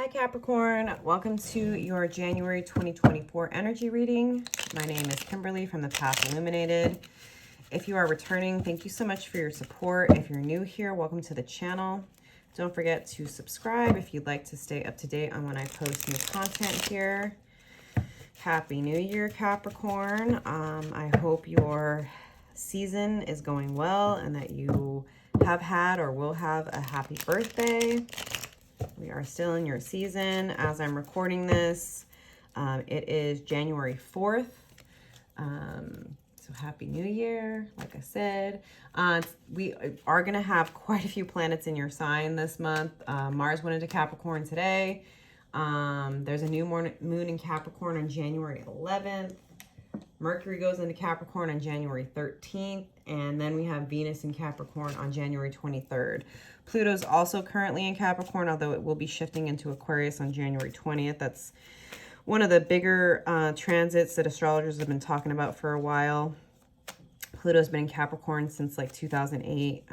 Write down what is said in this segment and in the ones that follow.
Hi Capricorn, welcome to your January 2024 energy reading. My name is Kimberly from the Path Illuminated. If you are returning, thank you so much for your support. If you're new here, welcome to the channel. Don't forget to subscribe if you'd like to stay up to date on when I post new content here. Happy New Year, Capricorn. I hope your season is going well and that you have had or will have a happy birthday. We are still in your season as I'm recording this. It is January 4th. So happy New Year, like I said. We are going to have quite a few planets in your sign this month. Mars went into Capricorn today. There's a new moon in Capricorn on January 11th. Mercury goes into Capricorn on January 13th, and then we have Venus in Capricorn on January 23rd. Pluto's also currently in Capricorn, although it will be shifting into Aquarius on January 20th. That's one of the bigger transits that astrologers have been talking about for a while. Pluto's been in Capricorn since like 2008,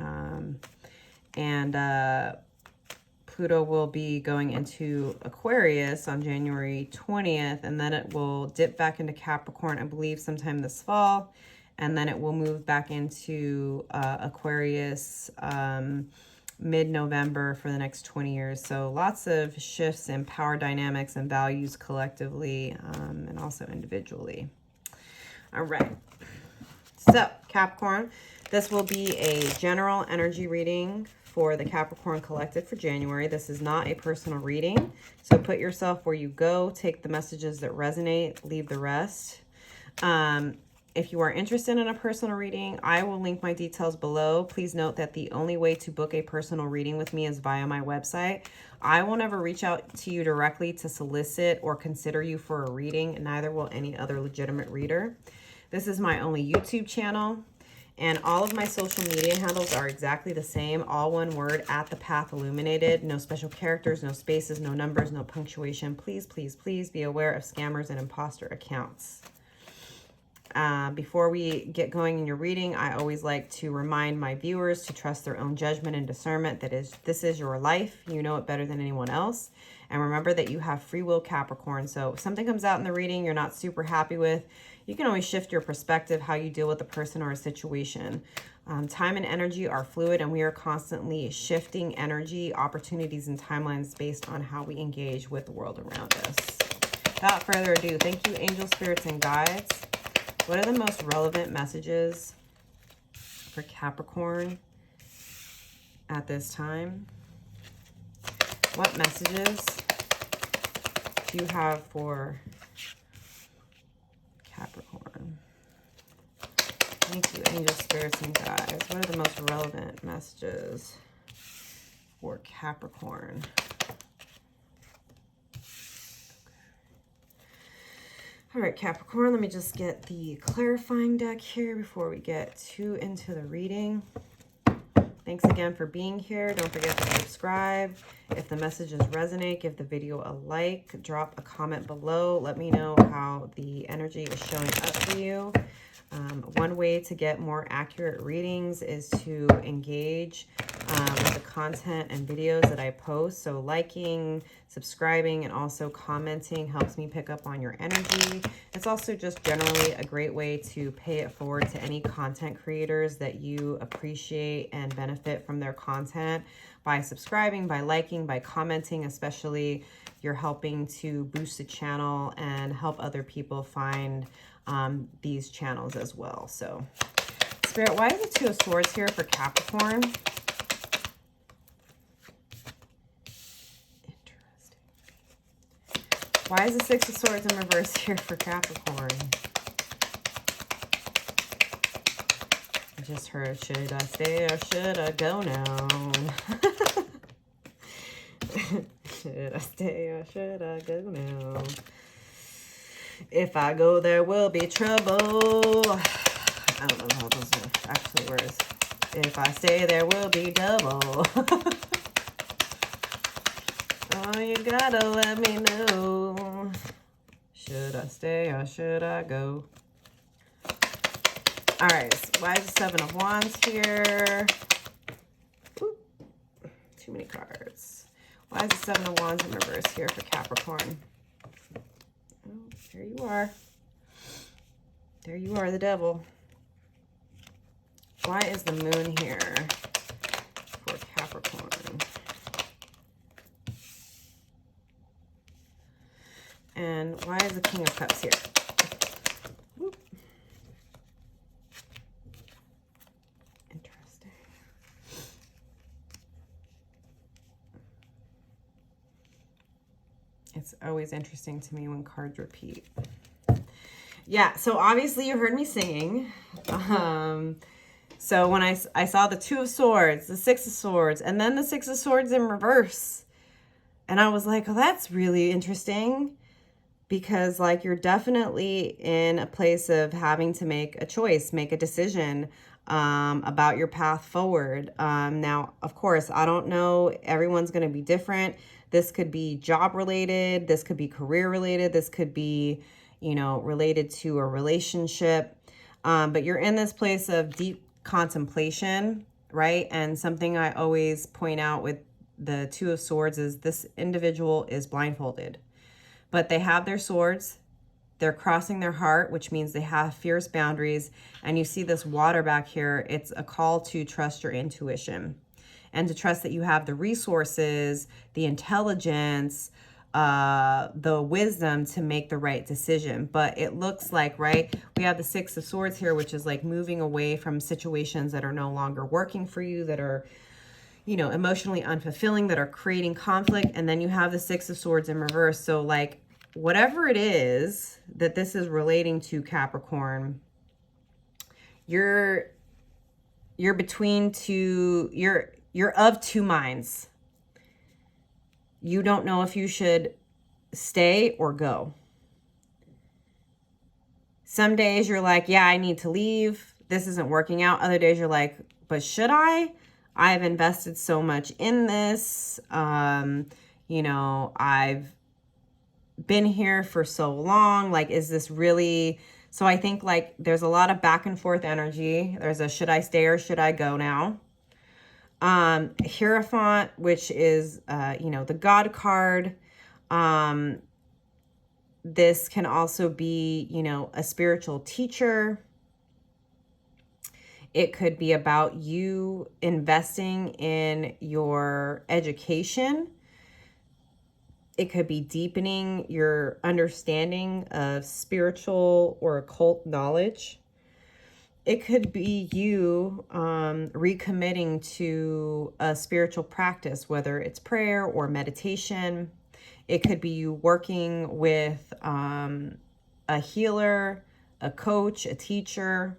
and Pluto will be going into Aquarius on January 20th, and then it will dip back into Capricorn, I believe, sometime this fall, and then it will move back into Aquarius mid-November for the next 20 years. So lots of shifts in power dynamics and values collectively and also individually. All right. So Capricorn, this will be a general energy reading for the Capricorn collective for January. This is not a personal reading. So put yourself where you go, take the messages that resonate, leave the rest. If you are interested in a personal reading, I will link my details below. Please note that the only way to book a personal reading with me is via my website. I will never reach out to you directly to solicit or consider you for a reading, and neither will any other legitimate reader. This is my only YouTube channel, and all of my social media handles are exactly the same, all one word, at the Path Illuminated. No special characters, no spaces, no numbers, no punctuation. Please, please, please be aware of scammers and imposter accounts. Before we get going in your reading, I always like to remind my viewers to trust their own judgment and discernment. This is your life. You know it better than anyone else. And remember that you have free will, Capricorn. So if something comes out in the reading you're not super happy with, you can always shift your perspective, how you deal with a person or a situation. Time and energy are fluid, and we are constantly shifting energy, opportunities, and timelines based on how we engage with the world around us. Without further ado, thank you, angels, spirits, and guides. What are the most relevant messages for Capricorn at this time? What messages do you have for Capricorn? Thank you, angels, spirits, and guides. What are the most relevant messages for Capricorn? All right, Capricorn, let me just get the clarifying deck here before we get too into the reading. Thanks again for being here. Don't forget to subscribe. If the messages resonate, give the video a like. Drop a comment below. Let me know how the energy is showing up for you. One way to get more accurate readings is to engage with the content and videos that I post. So liking, subscribing, and also commenting helps me pick up on your energy. It's also just generally a great way to pay it forward to any content creators that you appreciate and benefit from their content. By subscribing, by liking, by commenting, especially, you're helping to boost the channel and help other people find these channels as well. So, Spirit, why is the Two of Swords here for Capricorn? Interesting. Why is the Six of Swords in reverse here for Capricorn? I just heard, should I stay or should I go now? Should I stay or should I go now? If I go, there will be trouble. I don't know how those are actually words. If I stay, there will be double. Oh, you gotta let me know. Should I stay or should I go? All right, so why is the Seven of Wands here? Ooh, too many cards. Why is the Seven of Wands in reverse here for Capricorn? Oh, there you are. There you are, the devil. Why is the moon here for Capricorn? And why is the King of Cups here? Whoop. Interesting. It's always interesting to me when cards repeat. Yeah, so obviously you heard me singing. So when I saw the Two of Swords, the Six of Swords, and then the Six of Swords in reverse. And I was like, oh, that's really interesting. Because like you're definitely in a place of having to make a choice, make a decision about your path forward. Now, of course, I don't know. Everyone's going to be different. This could be job related. This could be career related. This could be, you know, related to a relationship. But you're in this place of deep contemplation, right? And something I always point out with the Two of Swords is this individual is blindfolded. But they have their swords, they're crossing their heart, which means they have fierce boundaries. And you see this water back here. It's a call to trust your intuition and to trust that you have the resources, the intelligence, the wisdom to make the right decision. But it looks like, right, we have the Six of Swords here, which is like moving away from situations that are no longer working for you, that are, you know, emotionally unfulfilling, that are creating conflict. And then you have the Six of Swords in reverse. So like, whatever it is that this is relating to, Capricorn, you're between two, you're of two minds. You don't know if you should stay or go. Some days you're like, yeah, I need to leave. This isn't working out. Other days you're like, but should I? I've invested so much in this. You know, I've been here for so long. Like, is this really? So I think like there's a lot of back and forth energy. There's a should I stay or should I go now? Hierophant, which is, you know, the God card. This can also be, you know, a spiritual teacher. It could be about you investing in your education. It could be deepening your understanding of spiritual or occult knowledge. It could be you recommitting to a spiritual practice, whether it's prayer or meditation. It could be you working with a healer, a coach, a teacher.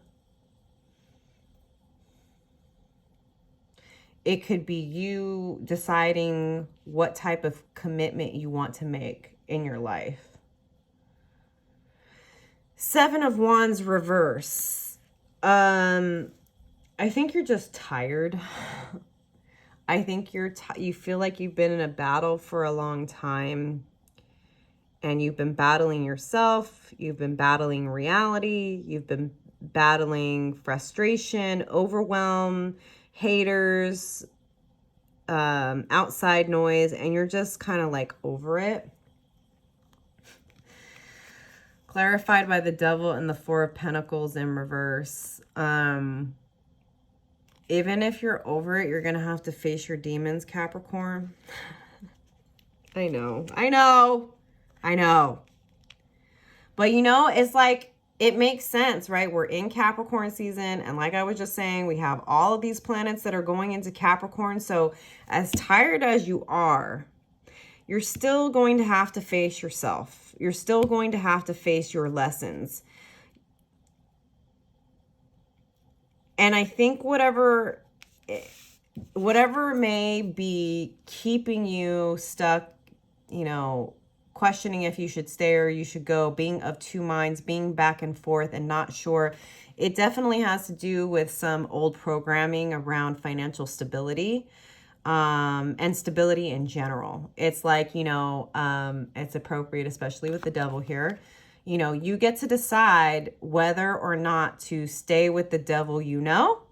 It could be you deciding what type of commitment you want to make in your life. Seven of Wands reverse. I think you're just tired. I think you feel like you've been in a battle for a long time, and you've been battling yourself. You've been battling reality. You've been battling frustration, overwhelm, haters, outside noise, and you're just kind of like over it. Clarified by the Devil and the Four of Pentacles in reverse. Even if you're over it, you're going to have to face your demons, Capricorn. I know. But you know, it's like, it makes sense, right? We're in Capricorn season. And like I was just saying, we have all of these planets that are going into Capricorn. So as tired as you are, you're still going to have to face yourself. You're still going to have to face your lessons. And I think whatever may be keeping you stuck, you know, questioning if you should stay or you should go, being of two minds, being back and forth and not sure, it definitely has to do with some old programming around financial stability, and stability in general. It's like, you know, it's appropriate, especially with the Devil here. You know, you get to decide whether or not to stay with the devil you know,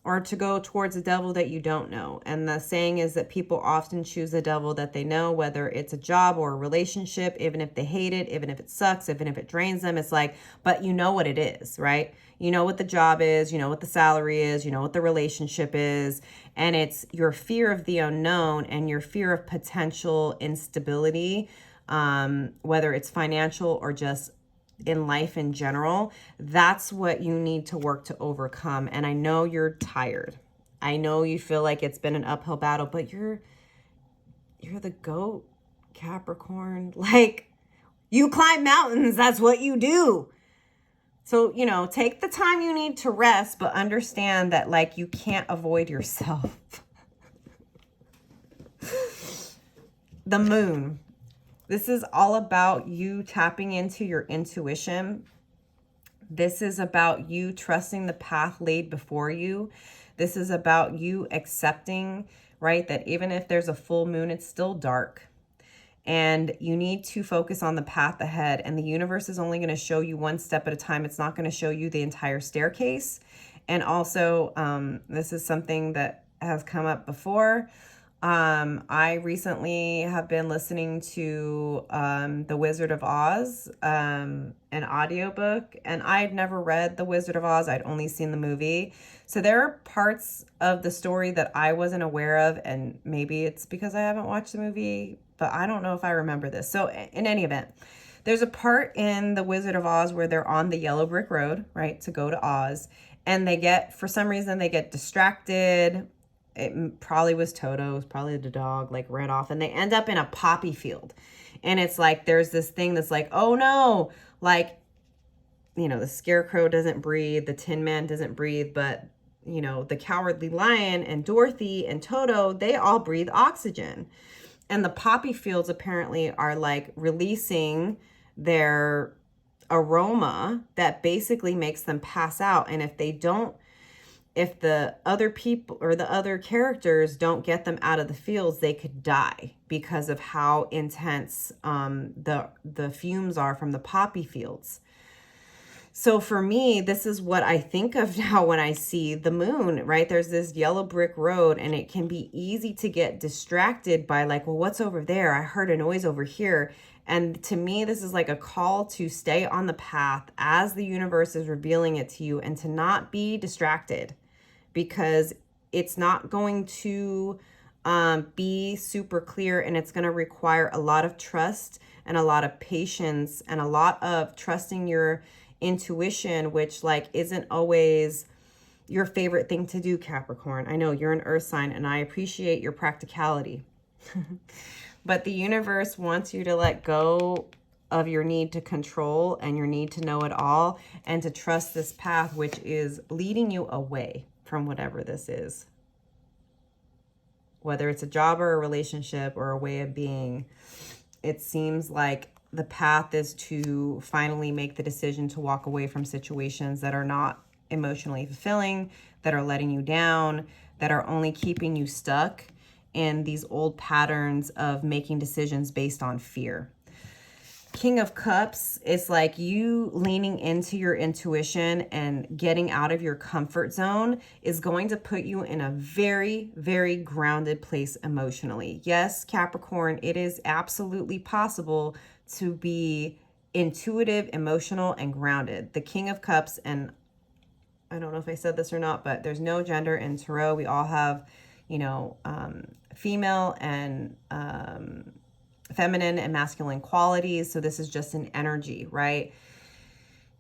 or to go towards a devil that you don't know. And the saying is that people often choose a devil that they know, whether it's a job or a relationship, even if they hate it, even if it sucks, even if it drains them. It's like, but you know what it is, right? You know what the job is, you know what the salary is, you know what the relationship is. And it's your fear of the unknown and your fear of potential instability, whether it's financial or just in life in general. That's what you need to work to overcome. And I know you're tired. I know you feel like it's been an uphill battle, but you're the goat, Capricorn. Like, you climb mountains. That's what you do. So, you know, take the time you need to rest, but understand that, like, you can't avoid yourself. The moon. This is all about you tapping into your intuition. This is about you trusting the path laid before you. This is about you accepting, right, that even if there's a full moon, it's still dark. And you need to focus on the path ahead. And the universe is only going to show you one step at a time. It's not going to show you the entire staircase. And also, this is something that has come up before. I recently have been listening to The Wizard of Oz, an audiobook, and I'd never read The Wizard of Oz. I'd only seen the movie. So there are parts of the story that I wasn't aware of, and maybe it's because I haven't watched the movie, but I don't know if I remember this. So in any event, there's a part in The Wizard of Oz where they're on the yellow brick road, right, to go to Oz, and for some reason, they get distracted. It probably was Toto, it was probably the dog, like, ran off, and they end up in a poppy field. And it's like, there's this thing that's like, oh no, like, you know, the scarecrow doesn't breathe, the Tin Man doesn't breathe, but, you know, the Cowardly Lion and Dorothy and Toto, they all breathe oxygen. And the poppy fields apparently are like releasing their aroma that basically makes them pass out. And if the other people or the other characters don't get them out of the fields, they could die because of how intense the fumes are from the poppy fields. So for me, this is what I think of now when I see the moon, right? There's this yellow brick road, and it can be easy to get distracted by, like, well, what's over there? I heard a noise over here. And to me, this is like a call to stay on the path as the universe is revealing it to you, and to not be distracted, because it's not going to be super clear, and it's going to require a lot of trust and a lot of patience and a lot of trusting your intuition, which, like, isn't always your favorite thing to do, Capricorn. I know you're an earth sign, and I appreciate your practicality. But the universe wants you to let go of your need to control and your need to know it all, and to trust this path, which is leading you away from whatever this is. Whether it's a job or a relationship or a way of being, it seems like the path is to finally make the decision to walk away from situations that are not emotionally fulfilling, that are letting you down, that are only keeping you stuck in these old patterns of making decisions based on fear. King of Cups is like you leaning into your intuition and getting out of your comfort zone is going to put you in a very, very grounded place emotionally. Yes, Capricorn, it is absolutely possible to be intuitive, emotional, and grounded. The King of Cups, and I don't know if I said this or not, but there's no gender in Tarot. We all have, you know, female and feminine and masculine qualities. So this is just an energy, right?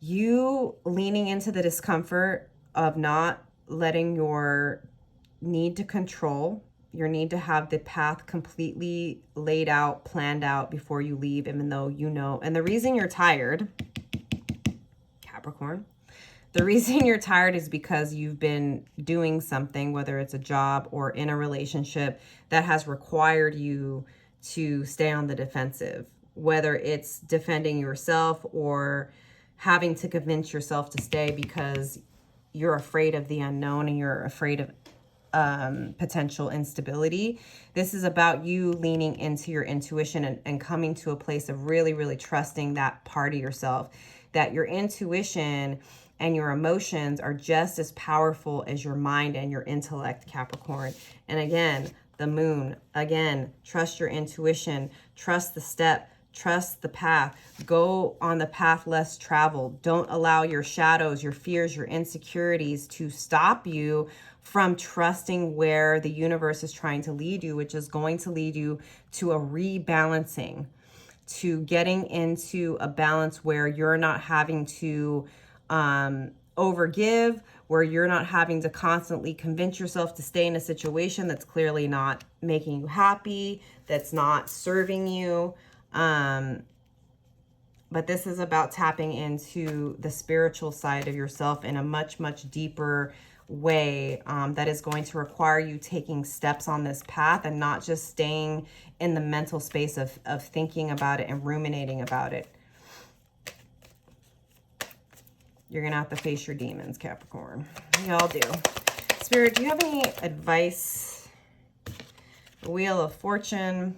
You leaning into the discomfort of not letting your need to control, your need to have the path completely laid out, planned out before you leave, even though you know. And the reason you're tired, Capricorn, the reason you're tired is because you've been doing something, whether it's a job or in a relationship, that has required you to stay on the defensive, whether it's defending yourself or having to convince yourself to stay because you're afraid of the unknown and you're afraid of potential instability. This is about you leaning into your intuition and coming to a place of really, really trusting that part of yourself, that your intuition and your emotions are just as powerful as your mind and your intellect, Capricorn. And again, the moon, again, trust your intuition, trust the step, trust the path, go on the path less traveled. Don't allow your shadows, your fears, your insecurities to stop you from trusting where the universe is trying to lead you, which is going to lead you to a rebalancing, to getting into a balance where you're not having to overgive, where you're not having to constantly convince yourself to stay in a situation that's clearly not making you happy, that's not serving you. But this is about tapping into the spiritual side of yourself in a much, much deeper way, that is going to require you taking steps on this path and not just staying in the mental space of thinking about it and ruminating about it. You're going to have to face your demons, Capricorn. Y'all do. Spirit, do you have any advice? The Wheel of Fortune.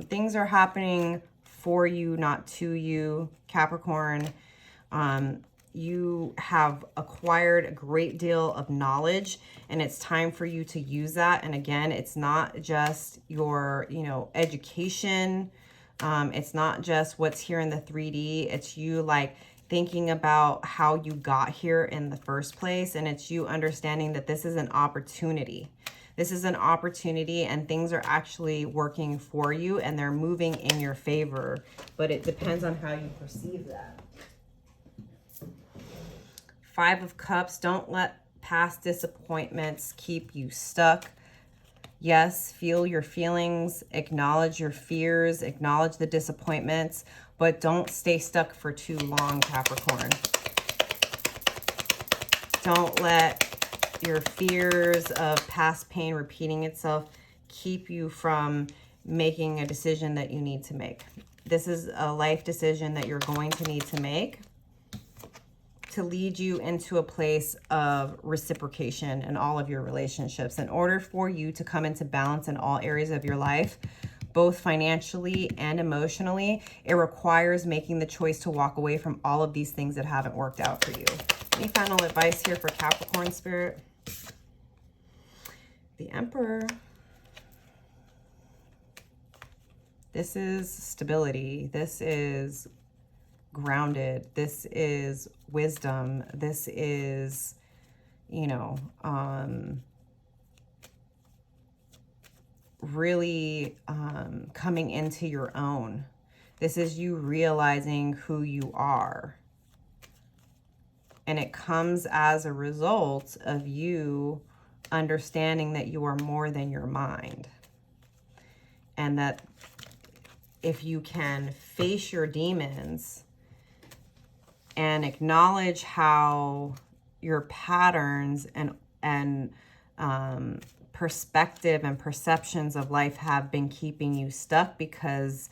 Things are happening for you, not to you, Capricorn. You have acquired a great deal of knowledge, and it's time for you to use that. And again, it's not just your, education. It's not just what's here in the 3D. It's you like thinking about how you got here in the first place. And it's you understanding that this is an opportunity. This is an opportunity, and things are actually working for you and they're moving in your favor, but it depends on how you perceive that. 5 of Cups, don't let past disappointments keep you stuck. Yes, feel your feelings, acknowledge your fears, acknowledge the disappointments, but don't stay stuck for too long, Capricorn. Don't let your fears of past pain repeating itself keep you from making a decision that you need to make. This is a life decision that you're going to need to make to lead you into a place of reciprocation in all of your relationships. In order for you to come into balance in all areas of your life, both financially and emotionally, it requires making the choice to walk away from all of these things that haven't worked out for you. Any final advice here for Capricorn, Spirit? The Emperor. This is stability. This is grounded. This is wisdom. This is, really coming into your own. This is you realizing who you are. And it comes as a result of you understanding that you are more than your mind. And that if you can face your demons and acknowledge how your patterns and perspective and perceptions of life have been keeping you stuck, because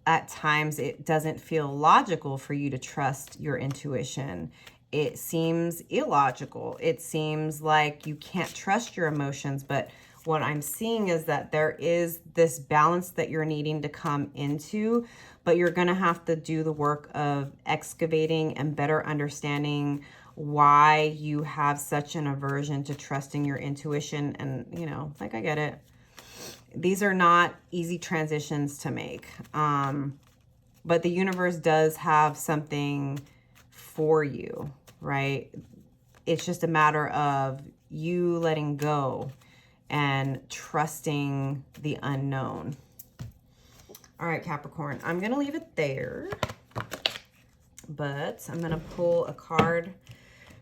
at times it doesn't feel logical for you to trust your intuition. It seems illogical. It seems like you can't trust your emotions. But what I'm seeing is that there is this balance that you're needing to come into, but you're going to have to do the work of excavating and better understanding why you have such an aversion to trusting your intuition. And, I get it. These are not easy transitions to make. But the universe does have something for you, right? It's just a matter of you letting go and trusting the unknown. All right, Capricorn, I'm going to leave it there, but I'm going to pull a card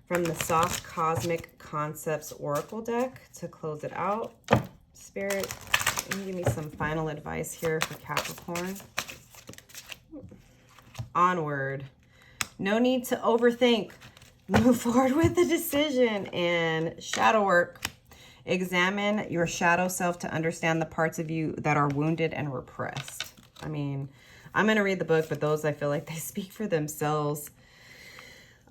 from the Soft Cosmic Concepts Oracle deck to close it out. Spirit, can you give me some final advice here for Capricorn? Onward. No need to overthink. Move forward with the decision. And shadow work. Examine your shadow self to understand the parts of you that are wounded and repressed. I mean, I'm going to read the book, but those I feel like they speak for themselves.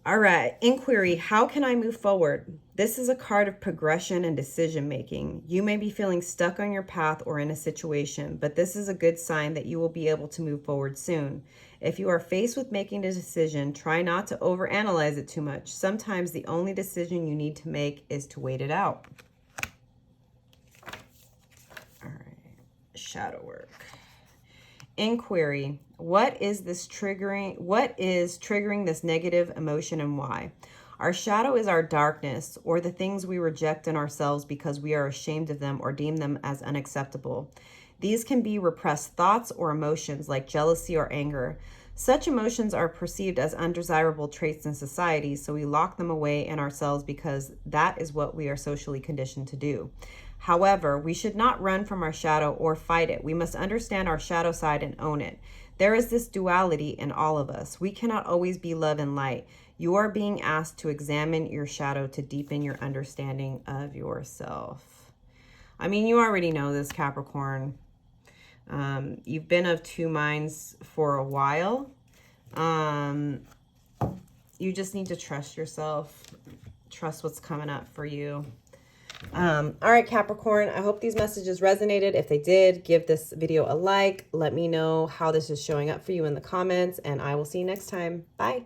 All right, inquiry, how can I move forward? This is a card of progression and decision making. You may be feeling stuck on your path or in a situation, but this is a good sign that you will be able to move forward soon. If you are faced with making a decision, try not to overanalyze it too much. Sometimes the only decision you need to make is to wait it out. All right, shadow work. Inquiry, what is triggering this negative emotion and why? Our shadow is our darkness, or the things we reject in ourselves because we are ashamed of them or deem them as unacceptable. These can be repressed thoughts or emotions like jealousy or anger. Such emotions are perceived as undesirable traits in society, so we lock them away in ourselves because that is what we are socially conditioned to do. However, we should not run from our shadow or fight it. We must understand our shadow side and own it. There is this duality in all of us. We cannot always be love and light. You are being asked to examine your shadow to deepen your understanding of yourself. I mean, you already know this, Capricorn. You've been of two minds for a while. You just need to trust yourself. Trust what's coming up for you. All right, Capricorn, I hope these messages resonated. If they did, give this video a like. Let me know how this is showing up for you in the comments, and I will see you next time. Bye.